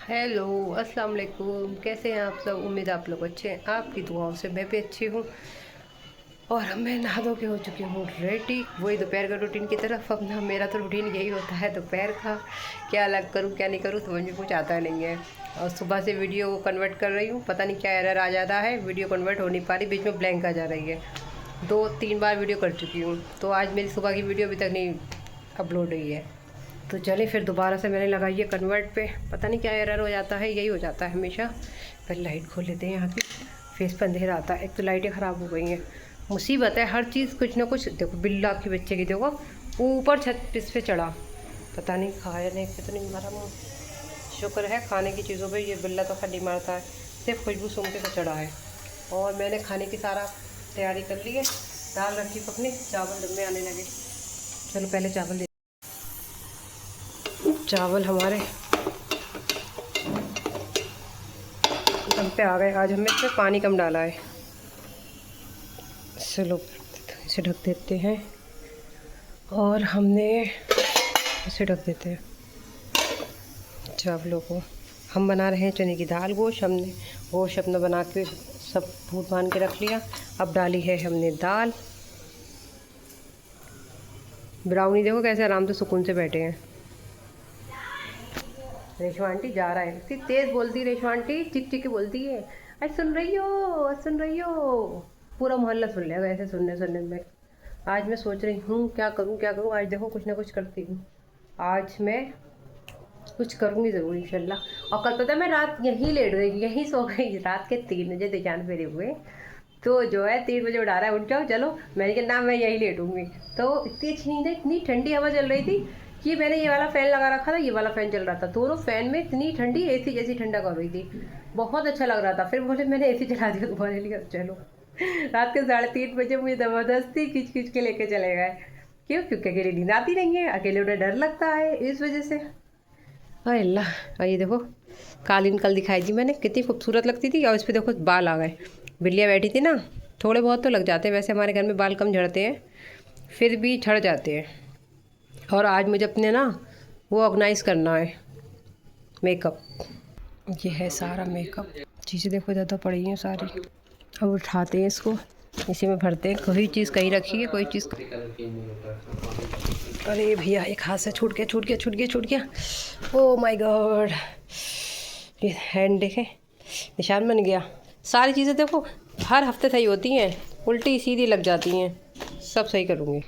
Hello, अस्सलाम वालेकुम। कैसे हैं आप सब? उम्मीद आप लोग अच्छे हैं। आपकी दुआओं से मैं भी अच्छी हूँ। और मैं नहा धो के हो चुकी हूँ रेडी, वही दोपहर का रूटीन की तरफ। अब ना मेरा तो रूटीन यही होता है दोपहर का, क्या अलग करूँ क्या नहीं करूँ समझ में कुछ आता नहीं है। और सुबह से वीडियो को कन्वर्ट कर रही हूँ, पता नहीं क्या एरर आ जाता है, वीडियो कन्वर्ट हो नहीं पा रही, बीच में ब्लैंक आ जा रही है। 2-3 बार वीडियो कर चुकी हूँ, तो आज मेरी सुबह की वीडियो अभी तक नहीं अपलोड हुई है। तो चलिए फिर दोबारा से मैंने लगाई है कन्वर्ट पे, पता नहीं क्या एरर हो जाता है, यही हो जाता है हमेशा। पहले लाइट खोल लेते हैं यहाँ की, फेस पर अंधेरा आता है। एक तो लाइटें ख़राब हो गई हैं, मुसीबत है हर चीज़ कुछ ना कुछ। देखो बिल्ला के बच्चे की, देखो ऊपर छत इस पे चढ़ा, पता नहीं खाया नहीं कितनी मारा मुँह। शुक्र है खाने की चीज़ों पे ये बिल्ला तो खड्डी मारता है, सिर्फ खुशबू सूंघ के तो चढ़ा है। और मैंने खाने की सारा तैयारी कर ली है, दाल रखी पकने, चावल दम में आने लगे। चलो पहले चावल हमारे दम पे आ गए। आज हमने इसमें पानी कम डाला है। चलो इसे ढक देते हैं, और हमने इसे ढक देते हैं चावलों को। हम बना रहे हैं चने की दाल गोश्त। हमने गोश्त अपना बना के सब भून भान के रख लिया। अब डाली है हमने दाल। ब्राउनी देखो कैसे आराम से सुकून से बैठे हैं। रेशमा आंटी जा रहा है, इतनी तेज़ बोलती रेशमा आंटी, चिक चिक के बोलती है। आज सुन रही हो, आज सुन रही हो, पूरा मोहल्ला सुन लेगा ऐसे सुनने में। आज मैं सोच रही हूँ क्या करूँ क्या करूँ। आज देखो कुछ ना कुछ करती हूँ, आज मैं कुछ करूँगी ज़रूर इंशाल्लाह। और कल पता है मैं रात यहीं लेट गई, यहीं सो गई, रात के 3 बजे दिजान फेरे हुए। तो जो है 3 बजे उठा रहा है, उठ जाओ चलो। मैंने कहा ना मैं यहीं लेटूंगी। तो इतनी अच्छी नींद है, इतनी ठंडी हवा चल रही थी कि मैंने ये वाला फ़ैन लगा रखा था, ये वाला फ़ैन चल रहा था, दोनों फ़ैन में इतनी ठंडी, एसी जैसी ठंडा कर रही थी, बहुत अच्छा लग रहा था। फिर बोले मैंने एसी चला दिया तुम्हारे लिए, चलो। रात के 3:30 बजे मुझे ज़बरदस्ती खींच खींच के लेके चले गए। क्यों? क्योंकि अकेले नींद आती नहीं है, अकेले उन्हें डर लगता है, इस वजह से। अरे अल्लाह। और ये देखो कालीन कल दिखाई थी मैंने, कितनी खूबसूरत लगती थी, और इस पर देखो बाल आ गए। बिल्लियाँ बैठी थी ना, थोड़े बहुत तो लग जाते हैं, वैसे हमारे घर में बाल कम झड़ते हैं, फिर भी झड़ जाते हैं। और आज मुझे अपने ना वो ऑर्गेनाइज़ करना है, मेकअप। ये है सारा मेकअप, चीज़ें देखो ज़्यादा पड़ी हैं सारी। अब उठाते हैं इसको, इसी में भरते हैं। कोई चीज़ कहीं रखी है, कोई चीज़। अरे भैया एक हाथ से छूट गया। ओ माय गॉड, ये हैंड देखें, निशान बन गया। सारी चीज़ें देखो हर हफ्ते सही होती हैं, उल्टी सीधी लग जाती हैं। सब सही करूँगी।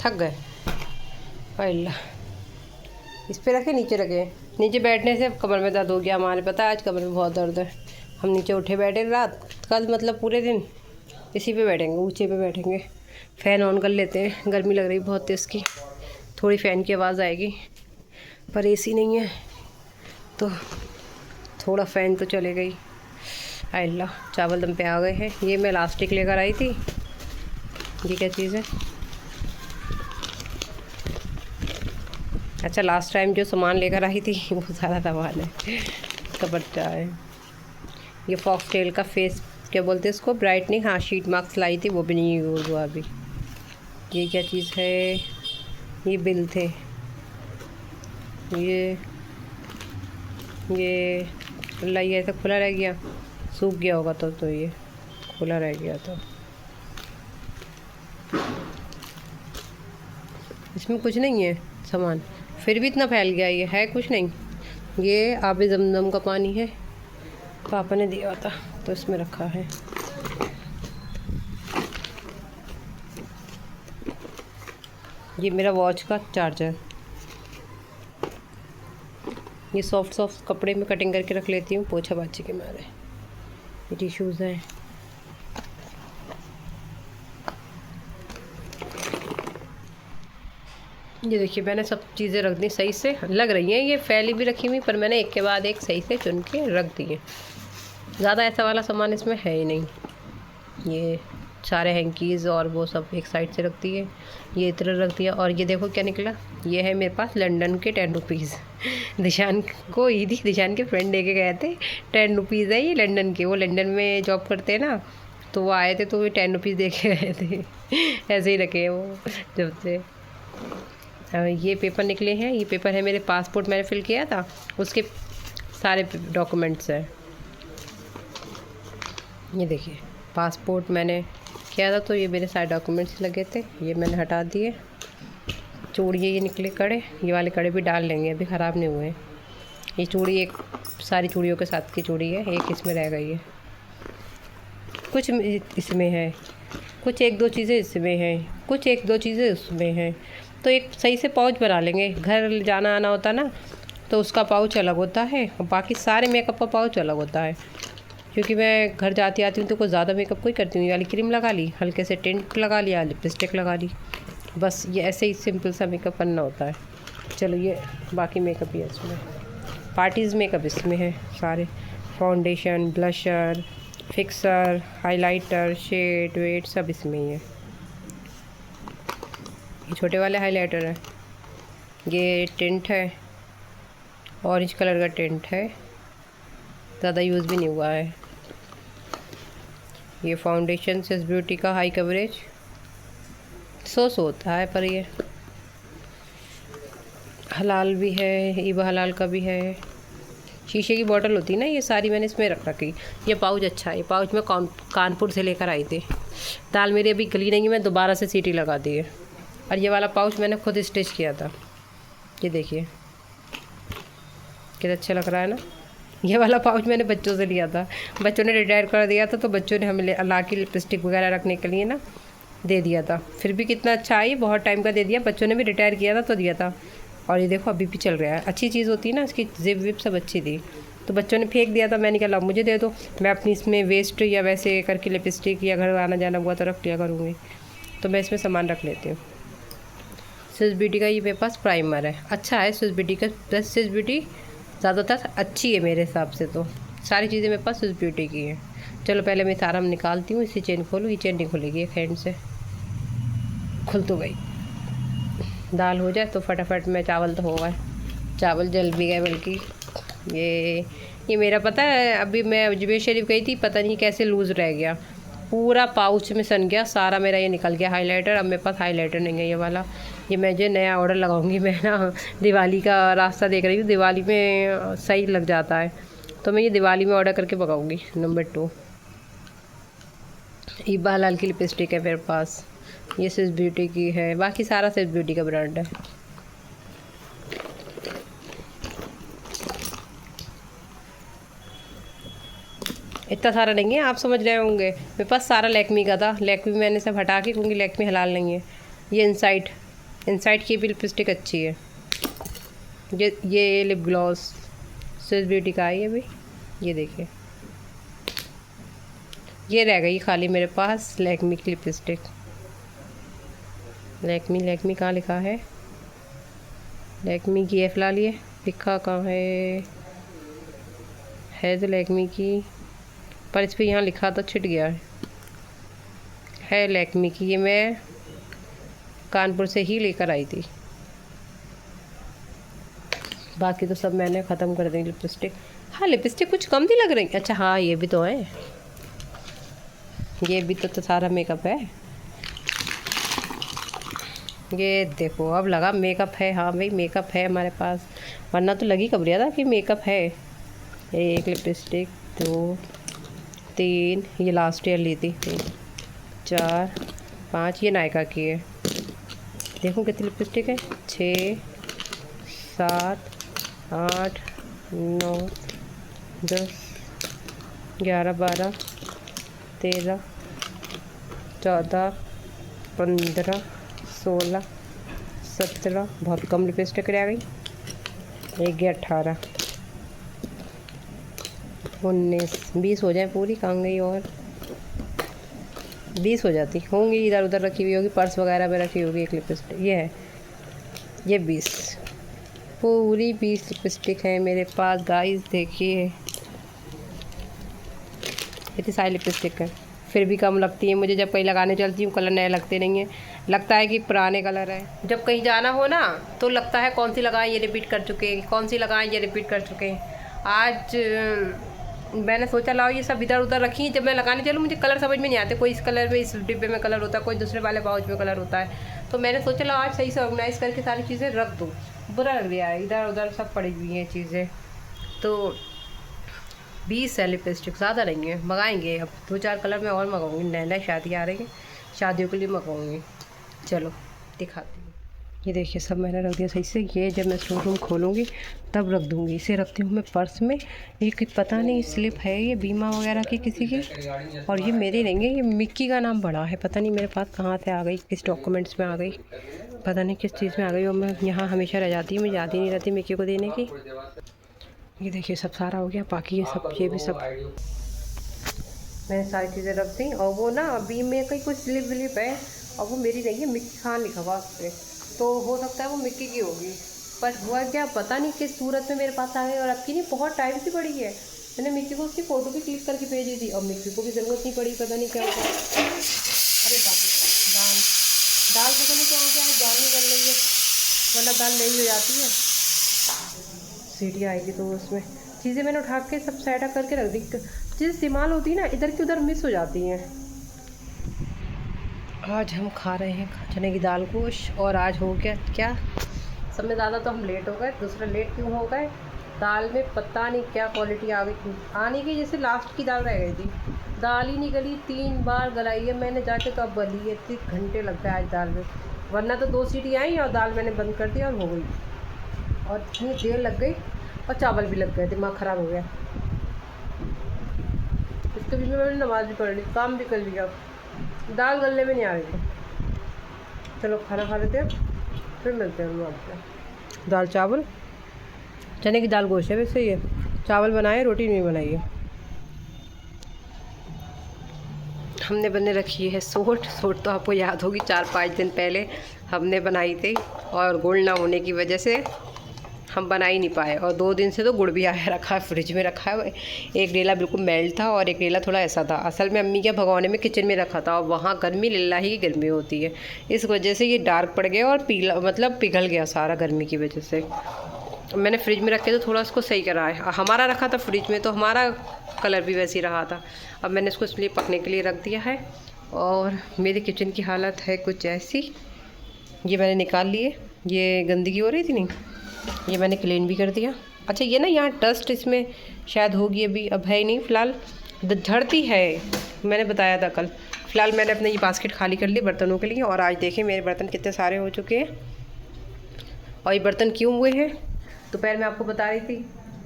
थक गए अल्लाह। इस पे रखे, नीचे रखे। नीचे बैठने से कमर में दर्द हो गया हमारे, पता है आज कमर में बहुत दर्द है। हम नीचे उठे बैठे रात, कल मतलब पूरे दिन इसी पे बैठेंगे, ऊंचे पे बैठेंगे। फ़ैन ऑन कर लेते हैं, गर्मी लग रही बहुत तेज़ की, थोड़ी फ़ैन की आवाज़ आएगी, पर एसी नहीं है तो थोड़ा फ़ैन तो चले गई। अल्लाह, चावल दम पे आ गए हैं। ये मैं लास्टिक लेकर आई थी, ये क्या चीज़ है? अच्छा, लास्ट टाइम जो सामान लेकर आई थी वो सारा सामान है, कपड़ा है। ये फॉक्सटेल का फेस क्या बोलते हैं इसको, ब्राइटनिंग, हाँ शीट मास्क लाई थी, वो भी नहीं यूज़ हुआ अभी। ये क्या चीज़ है? ये बिल थे। ये अल्लाह, ये ऐसा खुला रह गया, सूख गया होगा तो ये खुला रह गया। तो इसमें कुछ नहीं है सामान, फिर भी इतना फैल गया। ये है कुछ नहीं, ये आबे ज़मज़म का पानी है, पापा ने दिया था तो इसमें रखा है। ये मेरा वॉच का चार्जर। ये सॉफ्ट कपड़े में कटिंग करके रख लेती हूँ पोछा बाछी के मारे। ये टिश्यूज़ हैं। ये देखिए मैंने सब चीज़ें रख दी सही से, लग रही हैं ये फैली भी रखी हुई, पर मैंने एक के बाद एक सही से चुन के रख दी है। ज़्यादा ऐसा वाला सामान इसमें है ही नहीं। ये सारे हैंकीज़ और वो सब एक साइड से रख दिए, ये इतना रख दिया। और ये देखो क्या निकला, ये है मेरे पास लंदन के 10 रुपीज़। दिशान को ईदी, दिशान के फ्रेंड दे के गए थे, 10 रुपीज़ है ये लंदन के। वो लंदन में जॉब करते हैं ना, तो वो आए थे तो भी 10 रुपीज़ दे के गए थे। ऐसे ही रखे हैं वो जब से। ये पेपर निकले हैं, ये पेपर है मेरे पासपोर्ट मैंने फिल किया था उसके सारे डॉक्यूमेंट्स हैं। ये देखिए पासपोर्ट मैंने किया था तो ये मेरे सारे डॉक्यूमेंट्स लगे थे, ये मैंने हटा दिए। चूड़ियाँ ये निकले कड़े, ये वाले कड़े भी डाल लेंगे, अभी ख़राब नहीं हुए। ये चूड़ी एक सारी चूड़ियों के साथ की चूड़ी है, एक इसमें रह गई है। कुछ इसमें है, कुछ 1-2 चीज़ें इसमें हैं, कुछ 1-2 चीज़ें उसमें हैं। तो एक सही से पाउच बना लेंगे। घर जाना आना होता ना तो उसका पाउच अलग होता है और बाकी सारे मेकअप का पाउच अलग होता है। क्योंकि मैं घर जाती आती हूँ तो कुछ ज़्यादा मेकअप कोई करती हूँ। ये वाली क्रीम लगा ली, हल्के से टिंट लगा लिया, लिपस्टिक लगा ली, बस ये ऐसे ही सिंपल सा मेकअप करना होता है। चलो ये बाकी मेकअप ही है इसमें, पार्टीज़ मेकअप इसमें है सारे। Foundation, blusher, fixer, highlighter, shade वेड सब इसमें ही है। ये छोटे वाले हाइलाइटर है, ये टिंट है, ऑरेंज कलर का टिंट है, ज़्यादा यूज़ भी नहीं हुआ है। ये फाउंडेशन सिस ब्यूटी का हाई कवरेज, सो होता है पर ये हलाल भी है, ईबा हलाल का भी है। शीशे की बोतल होती है ना, ये सारी मैंने इसमें रख रखी। ये पाउच अच्छा है, ये पाउच मैं कानपुर से लेकर आई थी। दाल मेरी अभी गली नहीं, मैं दोबारा से सीटी लगा दी है। और ये वाला पाउच मैंने खुद स्टिच किया था, ये देखिए कितना अच्छा लग रहा है ना। ये वाला पाउच मैंने बच्चों से लिया था, बच्चों ने रिटायर कर दिया था तो बच्चों ने हमें ला की लिपस्टिक वगैरह रखने के लिए ना दे दिया था। फिर भी कितना अच्छा है, बहुत टाइम का दे दिया, बच्चों ने भी रिटायर किया था तो दिया था। और ये देखो अभी भी चल रहा है, अच्छी चीज़ होती है ना, इसकी जिप विप सब अच्छी थी। तो बच्चों ने फेंक दिया था, मैंने कहा ला मुझे दे दो, मैं अपनी इसमें वेस्ट या वैसे करके लिपस्टिक या घर आना जाना हुआ तो रख लिया करूँगी। तो मैं इसमें सामान रख लेती हूँ। स्विस ब्यूटी का ये मेरे पास प्राइमर है, अच्छा है स्विस ब्यूटी का। प्लस स्विस ब्यूटी ज़्यादातर अच्छी है मेरे हिसाब से, तो सारी चीज़ें मेरे पास स्विस ब्यूटी की हैं। चलो पहले मैं सारा निकालती हूँ, इसी चेन खोलूँ, ये चेन नहीं खुलेगी एक हैंड से, खुल तो गई। दाल हो जाए तो फटाफट में, चावल तो हो गए, चावल जल भी गए बल्कि। ये मेरा पता है, अभी मैं अजमेर शरीफ गई थी, पता नहीं कैसे लूज़ रह गया, पूरा पाउच में सन गया सारा मेरा, ये निकल गया हाइलाइटर। अब मेरे पास हाइलाइटर नहीं है ये वाला, ये मैं जो नया ऑर्डर लगाऊंगी। मैं ना दिवाली का रास्ता देख रही हूँ, दिवाली में सही लग जाता है तो मैं ये दिवाली में ऑर्डर करके पकाऊंगी। नंबर 2 ईबा हलाल की लिपस्टिक है मेरे पास, ये स्विस ब्यूटी की है, बाकी सारा स्विस ब्यूटी का ब्रांड है। इतना सारा नहीं है, आप समझ रहे होंगे। मेरे पास सारा लैक्मी का था, लैक्मी मैंने सब हटा के, क्योंकि लैक्मी हलाल नहीं है। ये इनसाइड की भी लिपस्टिक अच्छी है। ये लिप ग्लॉस स्विस ब्यूटी का है ये भी, ये देखिए। ये रह गई खाली मेरे पास लैक्मी की लिपस्टिक। लैक्मी कहाँ लिखा है, लैक्मी की है फिलहाल, ये लिखा कहाँ है तो लैक्मी की, पर इस पर यहाँ लिखा तो छिट गया है लैक्मी की। ये मैं कानपुर से ही लेकर आई थी, बाकी तो सब मैंने ख़त्म कर दी लिपस्टिक। हाँ लिपस्टिक कुछ कम नहीं लग रही, अच्छा हाँ ये भी तो है, ये भी तो सारा मेकअप है। ये देखो अब लगा मेकअप है, हाँ भाई मेकअप है हमारे पास, वरना तो लगी कब रहा था कि मेकअप है। एक लिपस्टिक, 2 3, ये लास्ट ईयर ली थी, 3 4 5, ये नायका की है। देखो कितनी लिपस्टिक है, 6 7 8 9 10 11 12 13 14 15 16 17, बहुत कम लिपस्टिक रह गई। 1 18 19 20 हो जाए पूरी, कहाँ गई और 20 हो जाती होंगी, इधर उधर रखी हुई होगी, पर्स वगैरह में रखी होगी एक लिपस्टिक। ये है, ये 20 पूरी 20 लिपस्टिक है मेरे पास गाइस। देखिए इतनी सारी लिपस्टिक है, फिर भी कम लगती है मुझे। जब कहीं लगाने चलती हूँ कलर नए लगते नहीं हैं, लगता है कि पुराने कलर है। जब कहीं जाना हो ना तो लगता है कौन सी लगाएं, ये रिपीट कर चुके हैं, कौन सी लगाएं, ये रिपीट कर चुके हैं। आज मैंने सोचा लाओ ये सब इधर उधर रखी। जब मैं लगाने चलूँ मुझे कलर समझ में नहीं आते, कोई इस कलर में इस डिब्बे में कलर होता है, कोई दूसरे वाले पाउच में कलर होता है। तो मैंने सोचा लाओ आज सही से ऑर्गेनाइज़ करके सारी चीज़ें रख दूँ। बुरा लग रहा है, इधर उधर सब पड़ी हुई हैं चीज़ें। तो 20 है लिपस्टिक, ज़्यादा नहीं है, मंगाएंगे अब 2-4 कलर में और मंगाऊंगी। नए नए शादी आ रही है, शादियों के लिए मंगाऊंगी। चलो दिखाती हूँ। ये देखिए सब मैंने रख दिया सही से। ये जब मैं शोरूम खोलूँगी तब रख दूँगी। इसे रखती हूँ मैं पर्स में। ये पता नहीं स्लिप है ये बीमा वगैरह की किसी की, और ये मेरी नहीं है, ये मिक्की का नाम बड़ा है। पता नहीं मेरे पास कहाँ से आ गई, किस डॉक्यूमेंट्स में आ गई, पता नहीं किस चीज़ में आ गई। और मैं यहाँ हमेशा रह जाती हूँ, मुझे याद ही नहीं रहती मिक्की को देने की। ये देखिए सब सारा हो गया। बाकी ये भी सब मैंने सारी चीज़ें रख दी। और वो ना अभी में कहीं कुछ स्लिप विलिप है और वो मेरी नहीं है, मिक्की खान लिखा हुआ उस पर, तो हो सकता है वो मिक्की की होगी। पर हुआ क्या पता नहीं किस सूरत में मेरे पास आ गई। और अब की नहीं बहुत टाइम से पड़ी है। मैंने मिक्की को उसकी फ़ोटो भी क्लिक करके भेजी थी और मिक्की को भी ज़रूरत नहीं पड़ी, पता नहीं क्या होगा। अरे बाप रे, दाल पता नहीं क्या हो गया है, दाल नहीं बन रही है, वरना दाल नहीं हो जाती है। सीटी आएगी तो उसमें चीज़ें मैंने उठा के सब सेट करके रख दी। चीज़ें इस्तेमाल होती है ना, इधर की उधर मिस हो जाती हैं। आज हम खा रहे हैं चने की दाल गोश्त। और आज हो गया क्या, सब में ज़्यादा तो हम लेट हो गए। दूसरा लेट क्यों हो गए, दाल में पता नहीं क्या क्वालिटी आ गई आने की, जैसे लास्ट की दाल रह गई थी। दाल ही नहीं गली, 3 बार गलाई है मैंने जाके, तो अब गली है। 3 घंटे लगता है आज दाल में, वरना तो 2 सीटी आई और दाल मैंने बंद कर दिया और हो गई। और इतनी देर लग गई और चावल भी लग गए, दिमाग ख़राब हो गया। इसके बीच में मैंने नमाज़ भी पढ़ ली, काम भी कर लिया, दाल गलने में नहीं आ रही थी। चलो खाना खा लेते हैं, फिर मिलते हैं हम आपसे। दाल चावल, चने की दाल गोश्त है वैसे। ये चावल बनाए, रोटी नहीं बनाई है। हमने बने रखी है सोट तो आपको याद होगी 4-5 दिन पहले हमने बनाई थी, और गुड़ ना होने की वजह से हम बना ही नहीं पाए। और 2 दिन से तो गुड़ भी आया रखा है, फ्रिज में रखा है। एक डेला बिल्कुल मेल्ट था और एक डेला थोड़ा ऐसा था। असल में अम्मी के भगोने में किचन में रखा था, और वहाँ गर्मी लिल्लाही की गर्मी होती है, इस वजह से ये डार्क पड़ गया और पीला मतलब पिघल गया सारा गर्मी की वजह से। मैंने फ्रिज में रखे तो थोड़ा उसको सही करा है। हमारा रखा था फ्रिज में तो हमारा कलर भी वैसे ही रहा था। अब मैंने इसको इसलिए पकने के लिए रख दिया है। और मेरी किचन की हालत है कुछ ऐसी। ये मैंने निकाल लिए, ये गंदगी हो रही थी नहीं, ये मैंने क्लीन भी कर दिया। अच्छा ये ना यहाँ डस्ट इसमें शायद होगी, अभी अब है ही नहीं फ़िलहाल, झड़ती है, मैंने बताया था कल। फ़िलहाल मैंने अपने ये बास्केट खाली कर ली बर्तनों के लिए। और आज देखें मेरे बर्तन कितने सारे हो चुके हैं। और ये बर्तन क्यों हुए हैं, दोपहर में आपको बता रही थी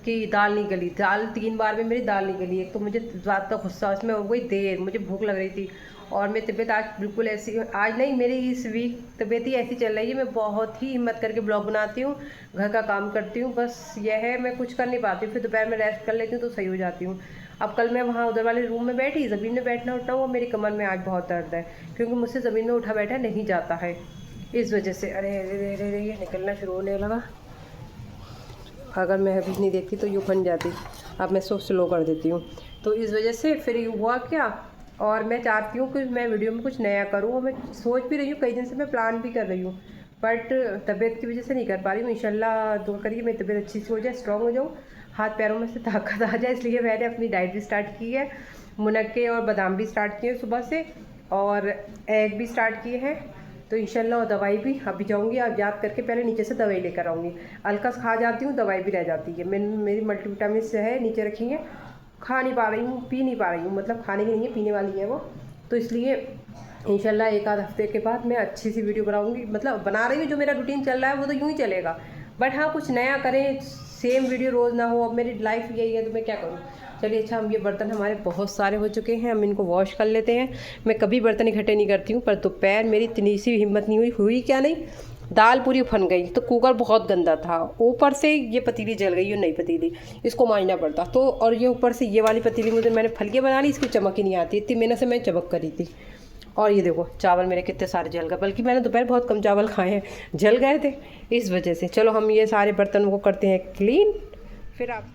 कि दाल नहीं गली। दाल 3 बार में मेरी दाल नहीं गली। एक तो मुझे रात का गुस्सा, उसमें हो गई देर, मुझे भूख लग रही थी, और मेरी तबीयत आज बिल्कुल ऐसी, आज नहीं मेरी इस वीक तबीयत ही ऐसी चल रही है। मैं बहुत ही हिम्मत करके ब्लॉग बनाती हूँ, घर का काम करती हूँ, बस यह है मैं कुछ कर नहीं पाती हूँ। फिर दोपहर में रेस्ट कर लेती हूँ तो सही हो जाती हूँ। अब कल मैं वहाँ उधर वाले रूम में बैठी, ज़मीन में बैठना उठना हुआ, मेरी कमर में आज बहुत दर्द है, क्योंकि मुझसे ज़मीन में उठा बैठा नहीं जाता है, इस वजह से। अरे अरे अरे ये निकलना शुरू होने लगा। अगर मैं अभी नहीं देखती तो यूँ बन जाती, अब मैं सो स्लो कर देती हूँ, तो इस वजह से फिर यूँ हुआ क्या। और मैं चाहती हूँ कि मैं वीडियो में कुछ नया करूँ, और मैं सोच भी रही हूँ, कई दिन से मैं प्लान भी कर रही हूँ, बट तबीयत की वजह से नहीं कर पा रही हूँ। इंशाल्लाह दुआ करिए मेरी तबीयत अच्छी सी हो जाए, स्ट्रॉन्ग हो जाऊँ, हाथ पैरों में से ताकत आ जाए। इसलिए मैंने अपनी डाइट भी स्टार्ट की है, मुनक्के और बादाम भी स्टार्ट किए सुबह से, और एग भी स्टार्ट किए हैं। तो इंशाल्लाह, और दवाई भी अभी जाऊँगी, अब याद करके पहले नीचे से दवाई लेकर आऊँगी। अलकस खा जाती हूँ, दवाई भी रह जाती है। मेरी मल्टीविटामिन से है नीचे रखी है, खा नहीं पा रही हूँ, पी नहीं पा रही हूँ, मतलब खाने की नहीं है, पीने वाली है वो। तो इसलिए इंशाल्लाह 1 आध हफ्ते के बाद मैं अच्छी सी वीडियो बनाऊँगी, मतलब बना रही हूँ। जो मेरा रूटीन चल रहा है वो तो यूँ ही चलेगा, बट हाँ कुछ नया करें, सेम वीडियो रोज़ ना हो। अब मेरी लाइफ यही है तो मैं क्या करूँ। चलिए अच्छा, हम ये बर्तन हमारे बहुत सारे हो चुके हैं, हम इनको वॉश कर लेते हैं। मैं कभी बर्तन इकट्ठे नहीं करती हूँ, पर दोपहर मेरी इतनी सी हिम्मत नहीं हुई क्या नहीं, दाल पूरी उफन गई। तो कुकर बहुत गंदा था, ऊपर से ये पतीली जल गई, ये नई पतीली, इसको मांजना पड़ता। तो और ये ऊपर से ये वाली पतीली मुझे मैंने फलके बना ली, इसकी चमक ही नहीं आती, इतनी मेहनत से मैं चमक करी थी। और ये देखो चावल मेरे कितने सारे जल गए, बल्कि मैंने दोपहर बहुत कम चावल खाए हैं, जल गए थे इस वजह से। चलो हम ये सारे बर्तनों को करते हैं क्लीन, फिर आप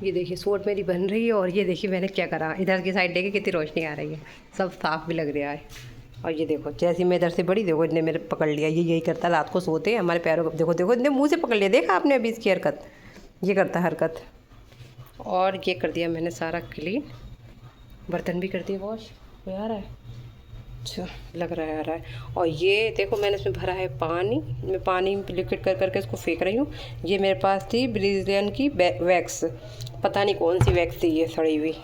ये देखिए सोट मेरी बन रही है। और ये देखिए मैंने क्या करा, इधर की साइड देखे कितनी रोशनी आ रही है, सब साफ भी लग रहा है। और ये देखो जैसे मैं इधर से बड़ी, देखो इतने मेरे पकड़ लिया, ये यही करता रात को सोते हैं हमारे पैरों को, देखो देखो इतने मुँह से पकड़ लिया, देखा आपने अभी इसकी हरकत, ये करता हरकत। और ये कर दिया मैंने सारा क्लीन, बर्तन भी कर दिए वॉश। हो आ रहा है, अच्छा लग रहा है आ रहा है। और ये देखो मैंने इसमें भरा है पानी, मैं पानी लिक्विड कर करके इसको फेंक रही हूँ। ये मेरे पास थी ब्रिलियन की वैक्स, पता नहीं कौन सी वैक्स थी ये सड़ी हुई।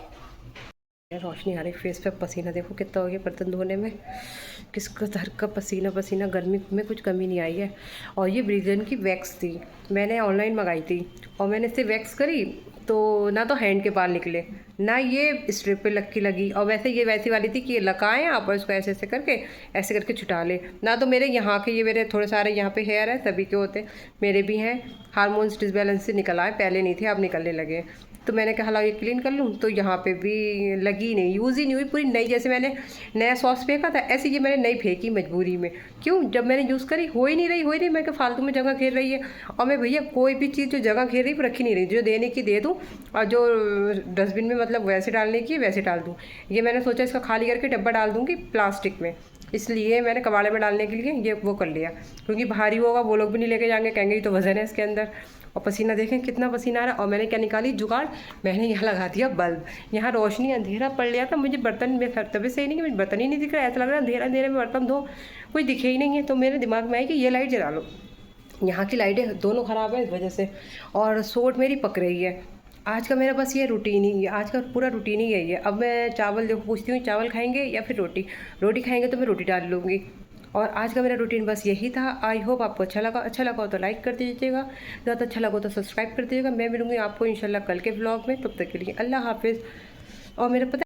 रोशनी आ रही फेस पे, पसीना देखो कितना हो गया बर्तन धोने में, किस कदर का पसीना पसीना, गर्मी में कुछ कमी नहीं आई है। और ये ब्रिलियन की वैक्स थी, मैंने ऑनलाइन मंगाई थी और मैंने इससे वैक्स करी तो ना तो हैंड के बाल निकले, ना ये स्ट्रिप पे लगी। और वैसे ये वैसी वाली थी कि ये लगाएं आप और इसको ऐसे ऐसे करके छुटा ले। ना तो मेरे यहाँ के, ये मेरे थोड़े सारे यहाँ पे हेयर है, सभी के होते, मेरे भी हैं, हार्मोन्स डिसबैलेंस से निकल आए, पहले नहीं थे अब निकलने लगे। तो मैंने कहा ला ये क्लीन कर लूँ, तो यहाँ पे भी लगी नहीं, यूज़ ही नहीं हुई, पूरी नई। जैसे मैंने नया सॉस फेंका था ऐसे ये मैंने नई फेंकी मजबूरी में। क्यों, जब मैंने यूज़ करी हो ही नहीं रही, मैं क्या फालतू में जगह घेर रही है। और मैं भैया कोई भी चीज़ जो जगह घेर रही रखी नहीं रही, जो देने की दे दूँ और जो डस्टबिन में मतलब वैसे डालने की वैसे डाल दूँ। ये मैंने सोचा इसका खाली करके डब्बा डाल दूँगी प्लास्टिक में, इसलिए मैंने कबाड़े में डालने के लिए ये वो कर लिया, क्योंकि भारी होगा वो लोग भी नहीं लेके जाएंगे, कहेंगे ये तो वजन है इसके अंदर। और पसीना देखें कितना पसीना आ रहा है। और मैंने क्या निकाली जुगाड़, मैंने यहाँ लगा दिया बल्ब। यहाँ रोशनी अंधेरा पड़ लिया था, मुझे बर्तन में तबीयत सही नहीं कि मुझे बर्तन ही नहीं दिख रहा है, ऐसा लग रहा है अंधेरा अंधेरे में बर्तन धो कुछ दिखे ही नहीं है। तो मेरे दिमाग में आई कि ये लाइट जला लो, यहाँ की लाइटें दोनों ख़राब है इस वजह से, और सोट मेरी पक रही है। आज का मेरा बस ये रूटीन ही है, आज का पूरा रूटीन ही यही है। अब मैं चावल देखो पूछती हूँ चावल खाएंगे या फिर रोटी, रोटी खाएंगे तो मैं रोटी डाल लूँगी। और आज का मेरा रूटीन बस यही था। आई होप आपको अच्छा लगा हो तो लाइक कर दीजिएगा, ज़्यादा अच्छा लगा तो सब्सक्राइब कर दीजिएगा। मैं मिलूँगी आपको इंशाल्लाह कल के ब्लॉग में, तब तक के लिए अल्लाह हाफिज़। और मेरे पता